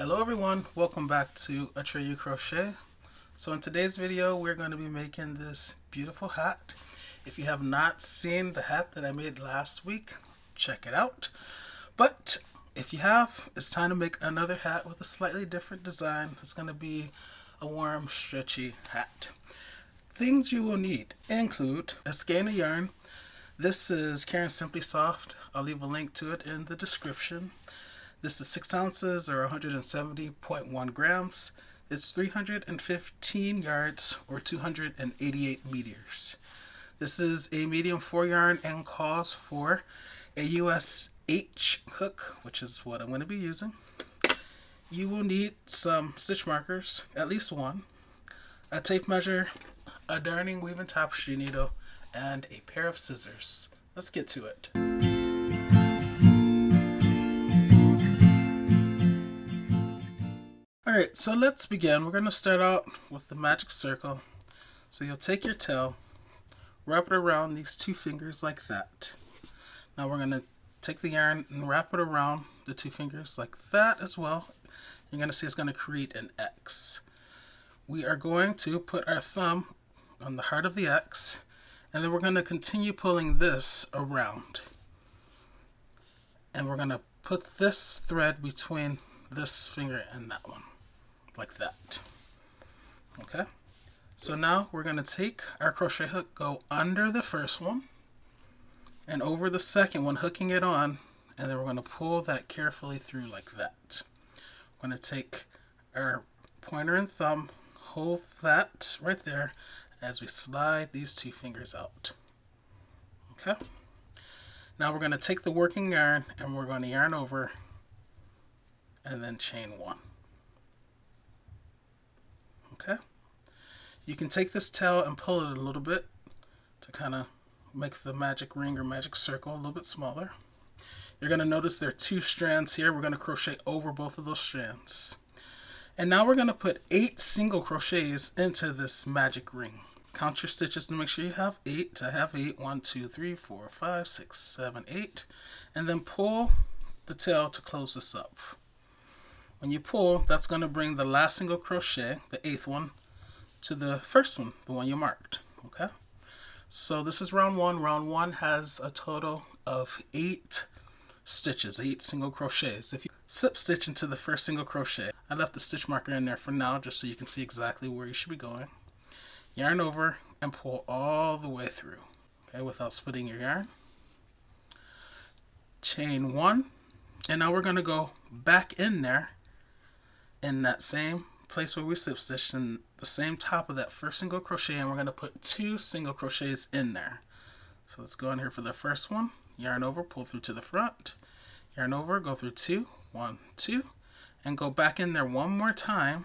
Hello everyone, welcome back to Atreyu Crochet. So in today's video we're going to be making this beautiful hat. If you have not seen the hat that I made last week, check it out. But if you have, it's time to make another hat with a slightly different design. It's going to be a warm, stretchy hat. Things you will need include a skein of yarn. This is Karen Simply Soft. I'll leave a link to it in the description. This is 6 ounces or 170.1 grams. It's 315 yards or 288 meters. This is a medium 4 yarn and calls for a US H hook, which is what I'm going to be using. You will need some stitch markers, at least one, a tape measure, a darning weaving tapestry needle, and a pair of scissors. Let's get to it. Alright, so let's begin. We're going to start out with the magic circle. So you'll take your tail, wrap it around these two fingers like that. Now we're going to take the yarn and wrap it around the two fingers like that as well. You're going to see it's going to create an X. We are going to put our thumb on the heart of the X, and then we're going to continue pulling this around. And we're going to put this thread between this finger and that one. Like that. Okay, so now we're going to take our crochet hook, go under the first one and over the second one, hooking it on, and then we're going to pull that carefully through like that. We're going to take our pointer and thumb, hold that right there as we slide these two fingers out. Okay, now we're going to take the working yarn and we're going to yarn over and then chain one. Okay, you can take this tail and pull it a little bit to kind of make the magic ring or magic circle a little bit smaller. You're going to notice there are two strands here. We're going to crochet over both of those strands. And now we're going to put 8 single crochets into this magic ring. Count your stitches to make sure you have 8. I have 8. 1, 2, 3, 4, 5, 6, 7, 8. And then pull the tail to close this up. When you pull, that's going to bring the last single crochet, the 8th one, to the first one, the one you marked. Okay? So this is round 1. Round 1 has a total of 8 stitches, 8 single crochets. If you slip stitch into the first single crochet, I left the stitch marker in there for now just so you can see exactly where you should be going. Yarn over and pull all the way through, okay, without splitting your yarn. Chain 1, and now we're going to go back in there in that same place where we slip stitched in the same top of that first single crochet, and we're going to put 2 single crochets in there. So let's go in here for the first one, yarn over, pull through to the front, yarn over, go through 2, 1, 2, and go back in there one more time,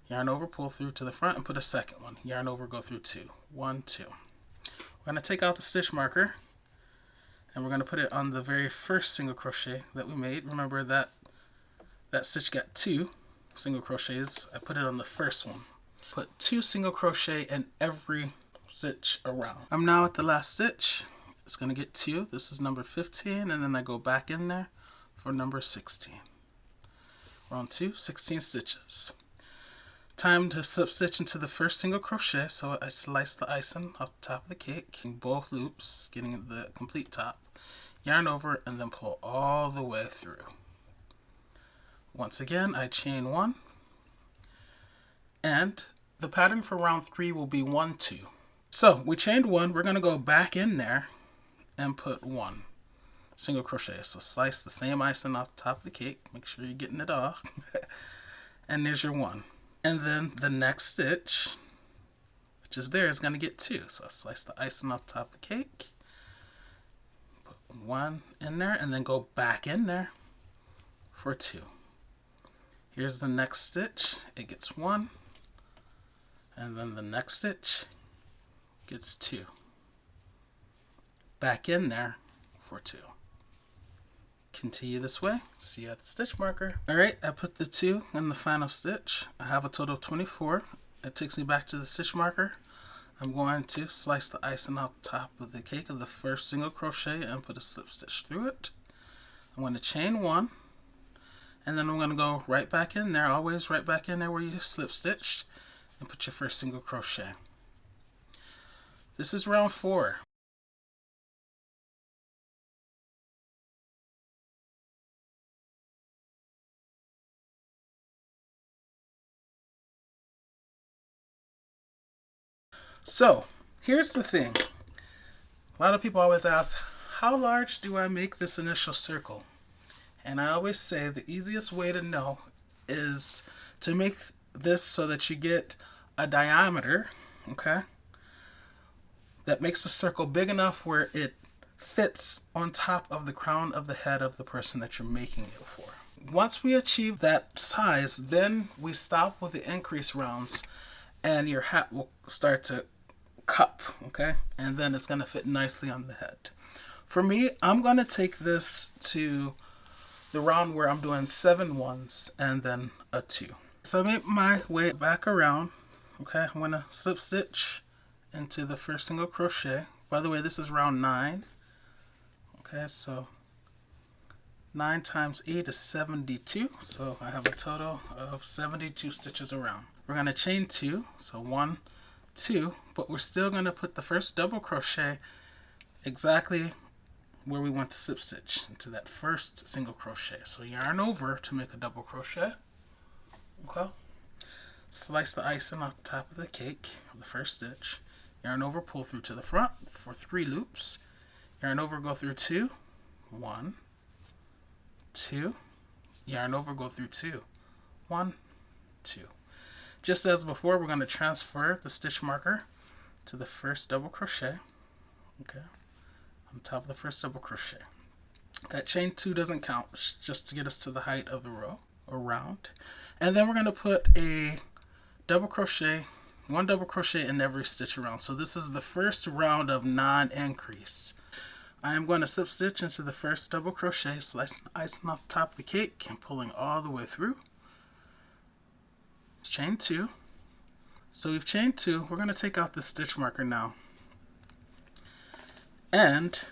yarn over, pull through to the front, and put a second one, yarn over, go through 2, 1, 2. We're going to take out the stitch marker and we're going to put it on the very first single crochet that we made. Remember that stitch got 2 single crochets. I put it on the first one. Put 2 single crochet in every stitch around. I'm now at the last stitch. It's going to get 2. This is number 15, and then I go back in there for number 16. Round 2, 16 stitches. Time to slip stitch into the first single crochet, so I slice the icing off the top of the cake in both loops, getting the complete top. Yarn over and then pull all the way through. Once again, I chain 1, and the pattern for round 3 will be 1, 2. So we chained 1, we're going to go back in there and put 1 single crochet. So slice the same icing off the top of the cake, make sure you're getting it off, and there's your 1. And then the next stitch, which is there, is going to get 2. So I slice the icing off the top of the cake, put 1 in there, and then go back in there for 2. Here's the next stitch, it gets 1, and then the next stitch gets 2. Back in there for 2. Continue this way, see you at the stitch marker. Alright, I put the 2 in the final stitch. I have a total of 24. It takes me back to the stitch marker. I'm going to slice the icing off the top of the cake of the first single crochet and put a slip stitch through it. I'm going to chain 1, And then I'm going to go right back in there, always right back in there where you slip stitched, and put your first single crochet. This is round 4. So here's the thing. A lot of people always ask, how large do I make this initial circle? And I always say the easiest way to know is to make this so that you get a diameter, okay, that makes the circle big enough where it fits on top of the crown of the head of the person that you're making it for. Once we achieve that size, then we stop with the increase rounds and your hat will start to cup, okay? And then it's going to fit nicely on the head. For me, I'm going to take this to the round where I'm doing 7 ones and then a 2. So I make my way back around, okay? I'm going to slip stitch into the first single crochet. By the way, this is round 9. Okay, so 9 times 8 is 72, so I have a total of 72 stitches around. We're going to chain 2, so 1, 2, but we're still going to put the first double crochet exactly where we want to slip stitch, into that first single crochet. So yarn over to make a double crochet. Okay, slice the icing off the top of the cake of the first stitch. Yarn over, pull through to the front for 3 loops. Yarn over, go through 2, 1, 2, yarn over, go through 2, 1, 2. Just as before, we're going to transfer the stitch marker to the first double crochet, okay, on top of the first double crochet. That chain 2 doesn't count, it's just to get us to the height of the row or round. And then we're going to put a double crochet, 1 double crochet in every stitch around. So this is the first round of non-increase. I am going to slip stitch into the first double crochet, slicing the icing off the top of the cake and pulling all the way through. Chain 2. So we've chained 2. We're going to take out the stitch marker now. And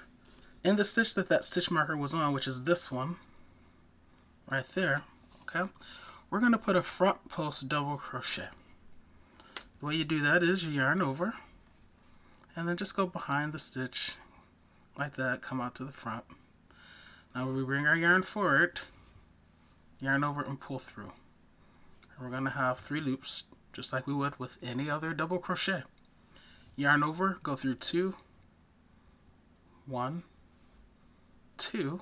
in the stitch that stitch marker was on, which is this one right there, okay, we're going to put a front post double crochet. The way you do that is you yarn over and then just go behind the stitch like that, come out to the front. Now we bring our yarn forward, yarn over and pull through. And we're going to have 3 loops just like we would with any other double crochet. Yarn over, go through 2, 1, 2,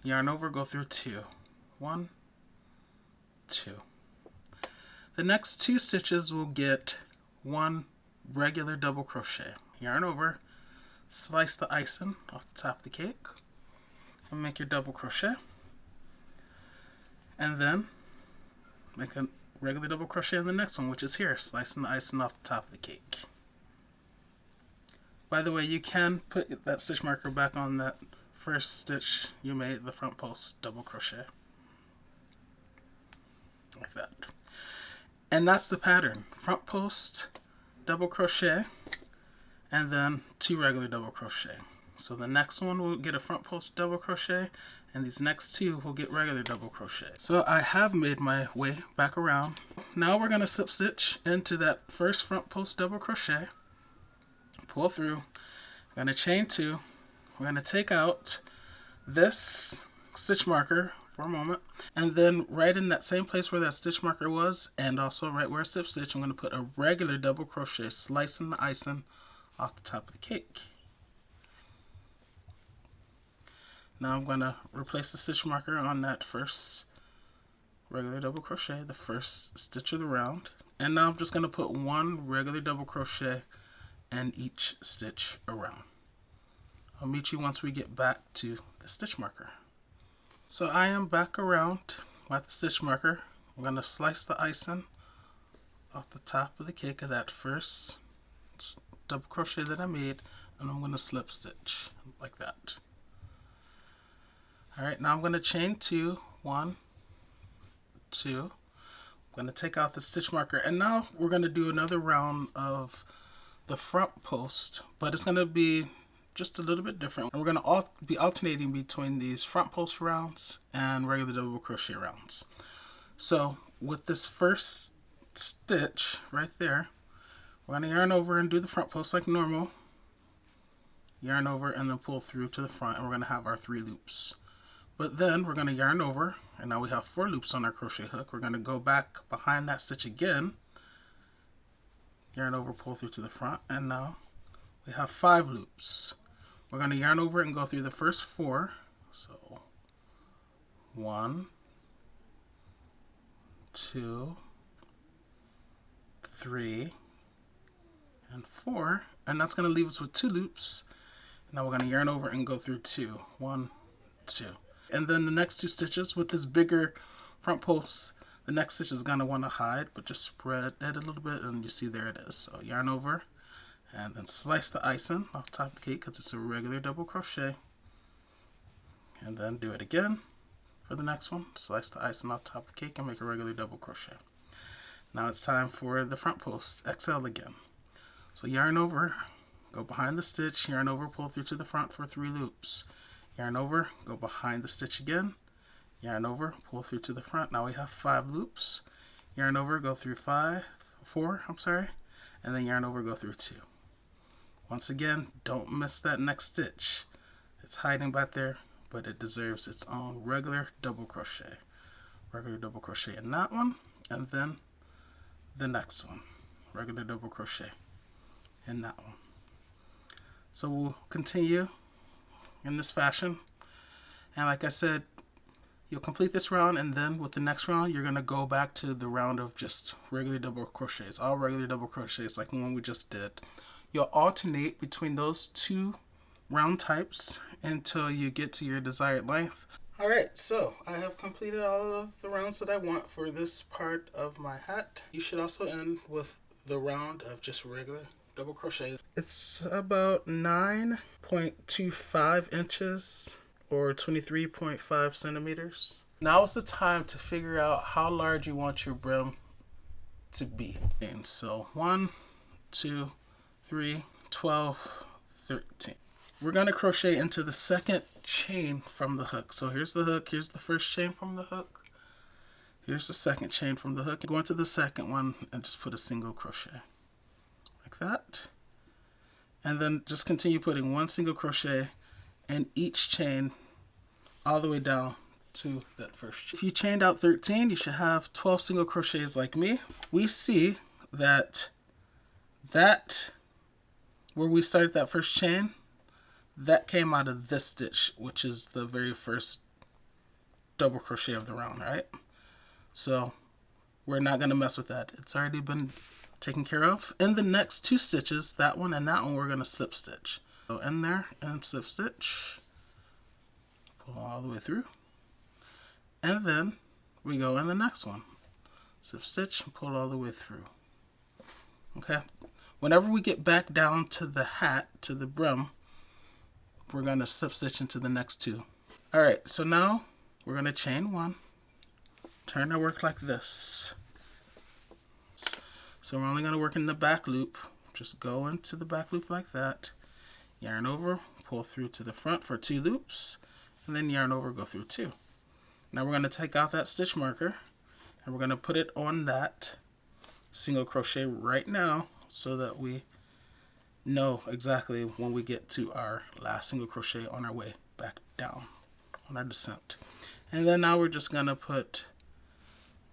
yarn over, go through 2, 1, 2. The next 2 stitches will get 1 regular double crochet. Yarn over, slice the icing off the top of the cake and make your double crochet, and then make a regular double crochet in the next one, which is here, slicing the icing off the top of the cake. By the way, you can put that stitch marker back on that first stitch you made, the front post double crochet, like that. And that's the pattern: front post double crochet and then 2 regular double crochet. So the next one will get a front post double crochet, and these next 2 will get regular double crochet. So I have made my way back around. Now we're going to slip stitch into that first front post double crochet, pull through, we're going to chain 2, we're going to take out this stitch marker for a moment, and then right in that same place where that stitch marker was, and also right where I slip stitch, I'm going to put a regular double crochet, slicing the icing off the top of the cake. Now I'm going to replace the stitch marker on that first regular double crochet, the first stitch of the round, and now I'm just going to put 1 regular double crochet in each stitch around. I'll meet you once we get back to the stitch marker. So I am back around at the stitch marker. I'm going to slice the icing off the top of the cake of that first double crochet that I made, and I'm going to slip stitch like that. Alright, now I'm going to chain 2, 1, 2. I'm going to take out the stitch marker, and now we're going to do another round of the front post, but it's going to be just a little bit different. And we're going to be alternating between these front post rounds and regular double crochet rounds. So with this first stitch right there, we're going to yarn over and do the front post like normal. Yarn over and then pull through to the front, and we're going to have our 3 loops. But then we're going to yarn over, and now we have 4 loops on our crochet hook. We're going to go back behind that stitch again, yarn over, pull through to the front, and now we have 5 loops. We're going to yarn over and go through the first 4. So 1, 2, 3, and 4, and that's going to leave us with 2 loops. Now we're going to yarn over and go through 2. 1, 2. And then the next 2 stitches with this bigger front post, the next stitch is going to want to hide, but just spread it a little bit, and you see there it is. So yarn over and then slice the icing off the top of the cake because it's a regular double crochet. And then do it again for the next one. Slice the icing off the top of the cake and make a regular double crochet. Now it's time for the front post XL again. So yarn over, go behind the stitch, yarn over, pull through to the front for 3 loops. Yarn over, go behind the stitch again, yarn over, pull through to the front. Now we have 5 loops. Yarn over, go through 4, and then yarn over, go through 2. Once again, don't miss that next stitch. It's hiding back there, but it deserves its own regular double crochet. Regular double crochet in that one, and then the next one. Regular double crochet in that one. So we'll continue in this fashion, and like I said, you'll complete this round, and then with the next round you're going to go back to the round of just regular double crochets, all regular double crochets like the one we just did. You'll alternate between those 2 round types until you get to your desired length. Alright, so I have completed all of the rounds that I want for this part of my hat. You should also end with the round of just regular double crochet. It's about 9.25 inches or 23.5 centimeters. Now is the time to figure out how large you want your brim to be. And so 1, 2, 3, 12, 13. We're going to crochet into the second chain from the hook. So here's the hook, here's the first chain from the hook, here's the second chain from the hook. Go into the second one and just put a single crochet like that, and then just continue putting 1 single crochet in each chain all the way down to that first chain. If you chained out 13, you should have 12 single crochets like me. We see that where we started that first chain, that came out of this stitch, which is the very first double crochet of the round, right? So we're not going to mess with that. It's already been taken care of. In the next 2 stitches, that one and that one, we're going to slip stitch. So in there and slip stitch, pull all the way through, and then we go in the next one, slip stitch, and pull all the way through. Okay, whenever we get back down to the hat, to the brim, we're going to slip stitch into the next 2. Alright, so now we're going to chain 1, turn our work like this. So we're only going to work in the back loop. Just go into the back loop like that, yarn over, pull through to the front for 2 loops, and then yarn over, go through 2. Now we're going to take out that stitch marker, and we're going to put it on that single crochet right now so that we know exactly when we get to our last single crochet on our way back down on our descent. And then now we're just going to put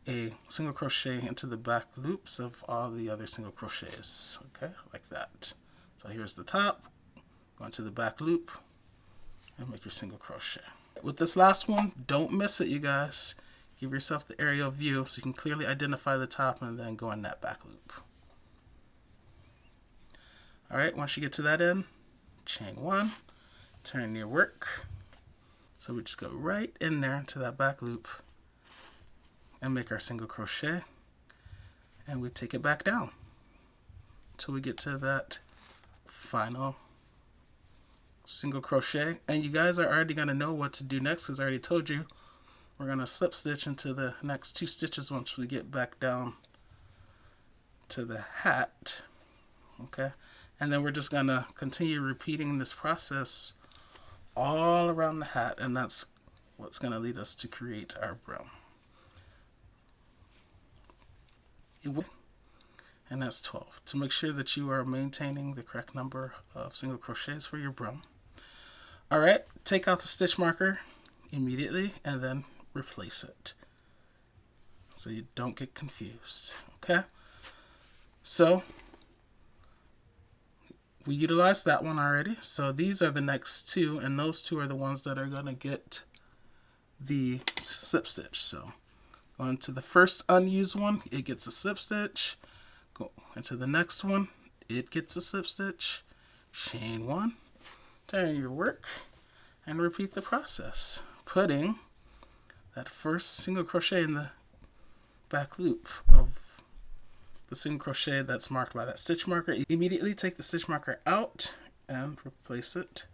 a single crochet into the back loops of all the other single crochets, okay, like that. So here's the top, go into the back loop and make your single crochet. With this last one, don't miss it, you guys. Give yourself the aerial view so you can clearly identify the top and then go in that back loop. Alright, once you get to that end, chain 1, turn your work. So we just go right in there into that back loop and make our single crochet, and we take it back down until we get to that final single crochet. And you guys are already going to know what to do next because I already told you we're going to slip stitch into the next 2 stitches once we get back down to the hat. Okay, And then we're just going to continue repeating this process all around the hat, and that's what's going to lead us to create our brim. And that's 12. To make sure that you are maintaining the correct number of single crochets for your brim. Alright, take out the stitch marker immediately and then replace it, so you don't get confused. Okay, so we utilized that one already, so these are the next two, and those two are the ones that are going to get the slip stitch. So go into the first unused one, it gets a slip stitch. Go into the next one, it gets a slip stitch. Chain one, turn your work, and repeat the process, putting that first single crochet in the back loop of the single crochet that's marked by that stitch marker. Immediately take the stitch marker out and replace it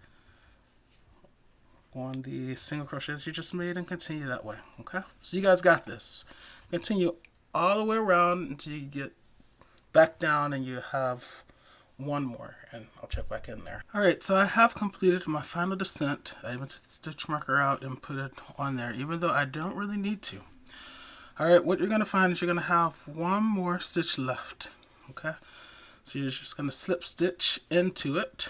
on the single crochets you just made, and continue that way. Okay, so you guys got this. Continue all the way around until you get back down and you have one more, and I'll check back in there. Alright, so I have completed my final descent. I even took the stitch marker out and put it on there, even though I don't really need to. Alright, what you're going to find is you're going to have one more stitch left. Okay, so you're just going to slip stitch into it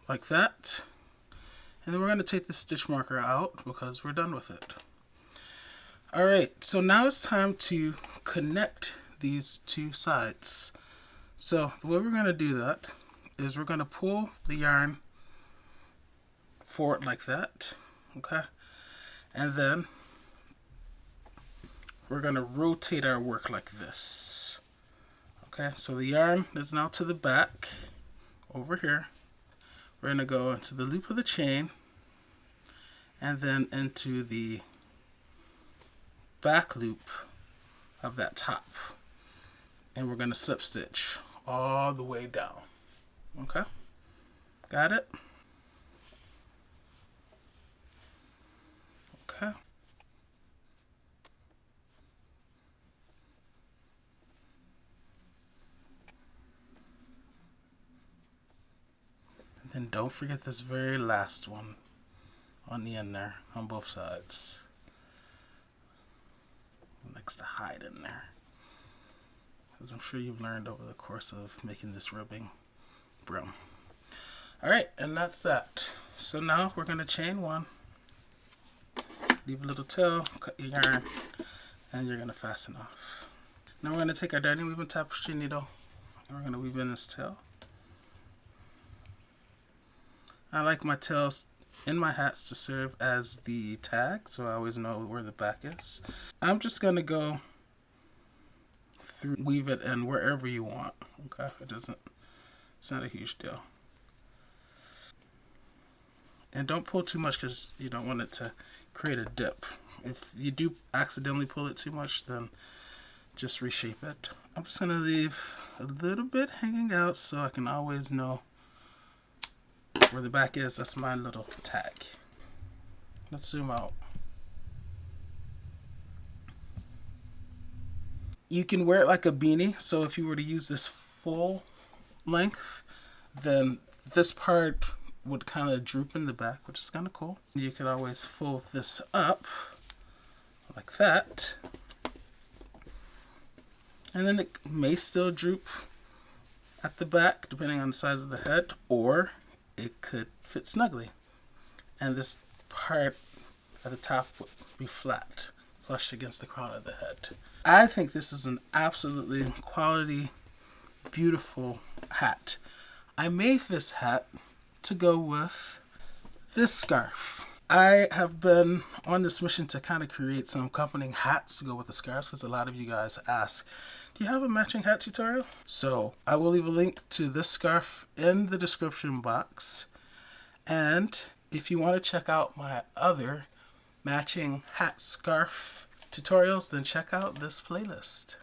like that, and then we're going to take the stitch marker out because we're done with it. Alright, so now it's time to connect these two sides. So the way we're going to do that is we're going to pull the yarn forward like that, okay, and then we're going to rotate our work like this. Okay, so the yarn is now to the back over here. We're going to go into the loop of the chain and then into the back loop of that top, and we're going to slip stitch all the way down. Okay, got it? Okay. And then don't forget this very last one on the end there on both sides. It likes to hide in there, as I'm sure you've learned over the course of making this ribbing brim. Alright, and that's that. So now we're going to chain one, leave a little tail, cut your yarn, and you're going to fasten off. Now we're going to take our darning weaving tapestry needle and we're going to weave in this tail. I like my tails in my hats to serve as the tag, so I always know where the back is. I'm just going to go through, weave it in wherever you want. Okay, it's not a huge deal. And don't pull too much because you don't want it to create a dip. If you do accidentally pull it too much, then just reshape it. I'm just going to leave a little bit hanging out so I can always know where the back is. That's my little tag. Let's zoom out. You can wear it like a beanie, so if you were to use this full length, then this part would kind of droop in the back, which is kind of cool. You could always fold this up like that, and then it may still droop at the back depending on the size of the head, or it could fit snugly, and this part at the top would be flat, flush against the crown of the head. I think this is an absolutely quality, beautiful hat. I made this hat to go with this scarf. I have been on this mission to kind of create some accompanying hats to go with the scarves, because a lot of you guys ask, do you have a matching hat tutorial? So I will leave a link to this scarf in the description box, and if you want to check out my other matching hat scarf tutorials, then check out this playlist.